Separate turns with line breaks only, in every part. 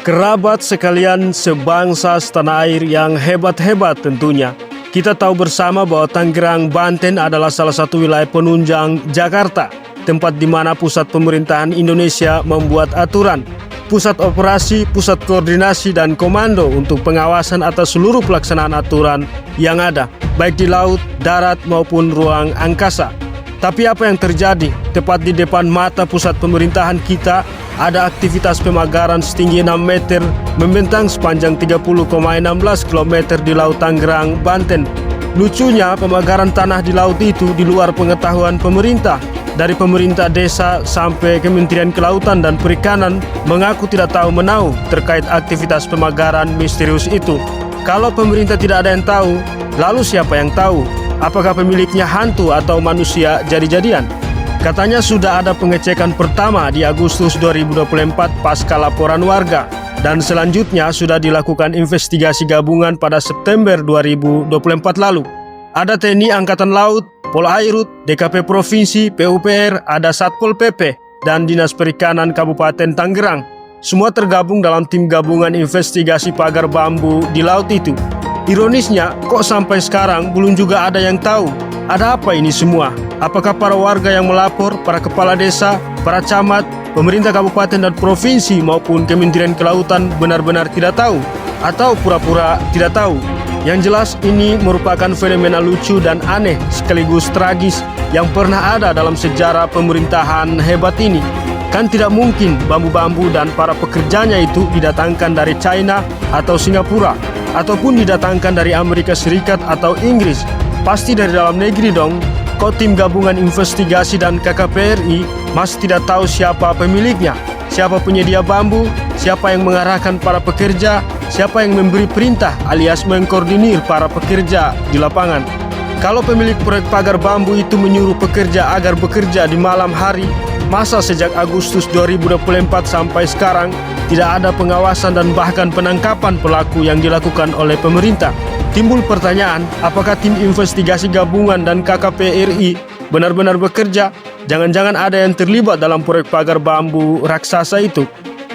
Kerabat sekalian sebangsa setanah air yang hebat-hebat tentunya. Kita tahu bersama bahwa Tangerang, Banten adalah salah satu wilayah penunjang Jakarta, tempat di mana pusat pemerintahan Indonesia membuat aturan, pusat operasi, pusat koordinasi dan komando untuk pengawasan atas seluruh pelaksanaan aturan yang ada, baik di laut, darat maupun ruang angkasa. Tapi apa yang terjadi? Tepat di depan mata pusat pemerintahan kita, ada aktivitas pemagaran setinggi 6 meter membentang sepanjang 30,16 km di Laut Tangerang, Banten. Lucunya, pemagaran tanah di laut itu di luar pengetahuan pemerintah. Dari pemerintah desa sampai Kementerian Kelautan dan Perikanan mengaku tidak tahu menahu terkait aktivitas pemagaran misterius itu. Kalau pemerintah tidak ada yang tahu, lalu siapa yang tahu? Apakah pemiliknya hantu atau manusia jadi-jadian? Katanya sudah ada pengecekan pertama di Agustus 2024 pasca laporan warga, dan selanjutnya sudah dilakukan investigasi gabungan pada September 2024 lalu. Ada TNI Angkatan Laut, Polairut, DKP Provinsi, PUPR, ada Satpol PP, dan Dinas Perikanan Kabupaten Tangerang. Semua tergabung dalam tim gabungan investigasi pagar bambu di laut itu. Ironisnya, kok sampai sekarang belum juga ada yang tahu ada apa ini semua. Apakah para warga yang melapor, para kepala desa, para camat, pemerintah kabupaten dan provinsi maupun Kementerian Kelautan benar-benar tidak tahu? Atau pura-pura tidak tahu? Yang jelas ini merupakan fenomena lucu dan aneh sekaligus tragis yang pernah ada dalam sejarah pemerintahan hebat ini. Kan tidak mungkin bambu-bambu dan para pekerjanya itu didatangkan dari China atau Singapura, ataupun didatangkan dari Amerika Serikat atau Inggris. Pasti dari dalam negeri dong. Kok tim gabungan investigasi dan KKPRI masih tidak tahu siapa pemiliknya, siapa penyedia bambu, siapa yang mengarahkan para pekerja, siapa yang memberi perintah alias mengkoordinir para pekerja di lapangan. Kalau pemilik proyek pagar bambu itu menyuruh pekerja agar bekerja di malam hari, masa sejak Agustus 2024 sampai sekarang tidak ada pengawasan dan bahkan penangkapan pelaku yang dilakukan oleh pemerintah? Timbul pertanyaan, apakah tim investigasi gabungan dan KKPRI benar-benar bekerja? Jangan-jangan ada yang terlibat dalam proyek pagar bambu raksasa itu?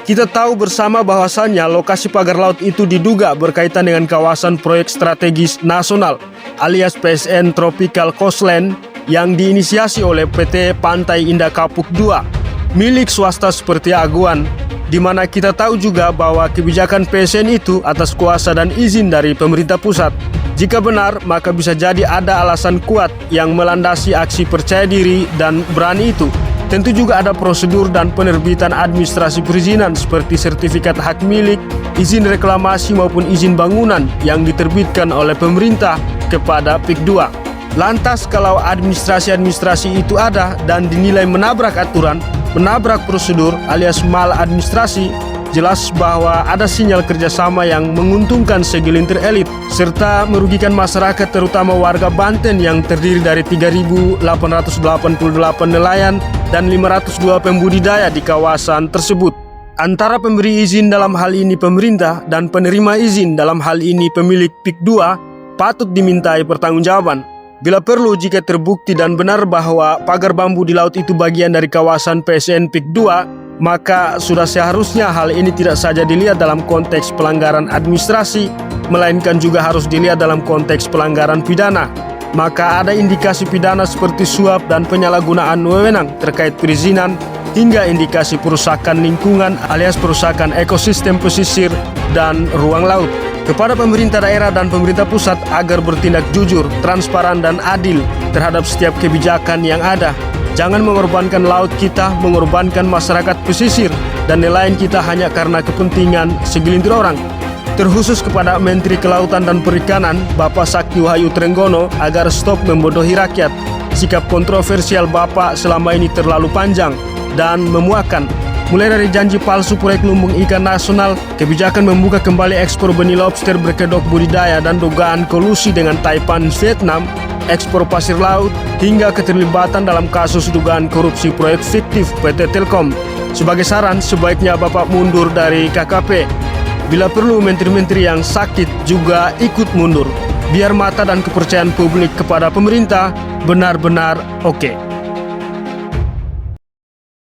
Kita tahu bersama bahwasannya lokasi pagar laut itu diduga berkaitan dengan kawasan proyek strategis nasional alias PSN Tropical Coastline yang diinisiasi oleh PT Pantai Indah Kapuk II, milik swasta seperti Aguan, di mana kita tahu juga bahwa kebijakan PSN itu atas kuasa dan izin dari pemerintah pusat. Jika benar, maka bisa jadi ada alasan kuat yang melandasi aksi percaya diri dan berani itu. Tentu juga ada prosedur dan penerbitan administrasi perizinan seperti sertifikat hak milik, izin reklamasi maupun izin bangunan yang diterbitkan oleh pemerintah kepada PIK II. Lantas kalau administrasi-administrasi itu ada dan dinilai menabrak aturan, menabrak prosedur alias maladministrasi, jelas bahwa ada sinyal kerjasama yang menguntungkan segelintir elit serta merugikan masyarakat terutama warga Banten yang terdiri dari 3.888 nelayan dan 502 pembudidaya di kawasan tersebut. Antara pemberi izin dalam hal ini pemerintah dan penerima izin dalam hal ini pemilik PIK II patut dimintai pertanggungjawaban. Bila perlu, jika terbukti dan benar bahwa pagar bambu di laut itu bagian dari kawasan PSN PIK II, maka sudah seharusnya hal ini tidak saja dilihat dalam konteks pelanggaran administrasi, melainkan juga harus dilihat dalam konteks pelanggaran pidana. Maka ada indikasi pidana seperti suap dan penyalahgunaan wewenang terkait perizinan, hingga indikasi perusakan lingkungan alias perusakan ekosistem pesisir dan ruang laut. Kepada pemerintah daerah dan pemerintah pusat agar bertindak jujur, transparan dan adil terhadap setiap kebijakan yang ada. Jangan mengorbankan laut kita, mengorbankan masyarakat pesisir dan nelayan kita hanya karena kepentingan segelintir orang. Terkhusus kepada Menteri Kelautan dan Perikanan, Bapak Sakti Wahyu Trenggono, agar stop membodohi rakyat. Sikap kontroversial Bapak selama ini terlalu panjang dan memuakkan. Mulai dari janji palsu proyek lumbung ikan nasional, kebijakan membuka kembali ekspor benih lobster berkedok budidaya dan dugaan kolusi dengan Taipan Vietnam, ekspor pasir laut, hingga keterlibatan dalam kasus dugaan korupsi proyek fiktif PT Telkom. Sebagai saran, sebaiknya Bapak mundur dari KKP. Bila perlu, menteri-menteri yang sakit juga ikut mundur, biar mata dan kepercayaan publik kepada pemerintah benar-benar oke.